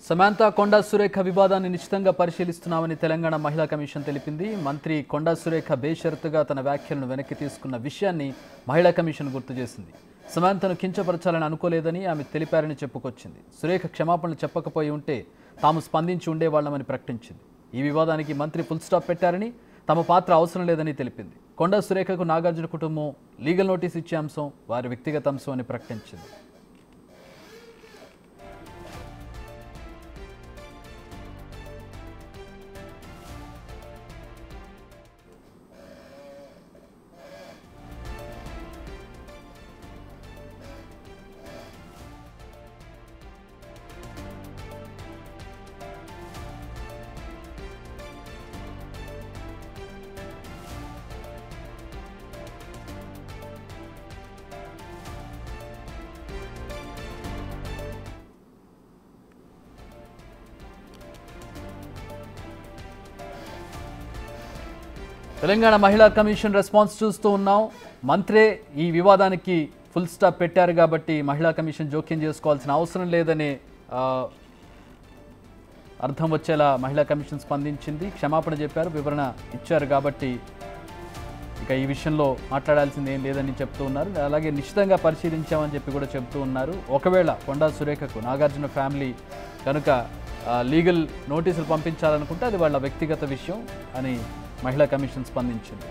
సమంత కొండా సురేఖ వివాదాన్ని నిశ్చితంగా పరిశీలిస్తున్నామని తెలంగాణ మహిళా కమిషన్ తెలిపింది. మంత్రి కొండా సురేఖ బేషరతుగా తన వ్యాఖ్యలను వెనక్కి తీసుకున్న విషయాన్ని మహిళా కమిషన్ గుర్తు చేసింది. సమంతను కించపరచాలని అనుకోలేదని ఆమె తెలిపారని చెప్పుకొచ్చింది. సురేఖ క్షమాపణలు చెప్పకపోయి ఉంటే తాము స్పందించి ఉండేవాళ్లమని ప్రకటించింది. ఈ వివాదానికి మంత్రి ఫుల్ స్టాప్ పెట్టారని, తమ పాత్ర అవసరం లేదని తెలిపింది. కొండా సురేఖకు నాగార్జున కుటుంబం లీగల్ నోటీస్ ఇచ్చే అంశం వారి వ్యక్తిగత అంశం అని ప్రకటించింది. తెలంగాణ మహిళా కమిషన్ రెస్పాన్స్ చూస్తూ ఉన్నాం. మంత్రే ఈ వివాదానికి ఫుల్ స్టాప్ పెట్టారు కాబట్టి మహిళా కమిషన్ జోక్యం చేసుకోవాల్సిన అవసరం లేదని అర్థం వచ్చేలా మహిళా కమిషన్ స్పందించింది. క్షమాపణ చెప్పారు, వివరణ ఇచ్చారు కాబట్టి ఇక ఈ విషయంలో మాట్లాడాల్సింది ఏం లేదని చెప్తూ ఉన్నారు. అలాగే నిశ్చితంగా పరిశీలించామని చెప్పి కూడా చెప్తూ ఉన్నారు. ఒకవేళ కొండా సురేఖకు నాగార్జున ఫ్యామిలీ కనుక లీగల్ నోటీసులు పంపించాలనుకుంటే అది వాళ్ళ వ్యక్తిగత విషయం అని మహిళా కమిషన్ స్పందించింది.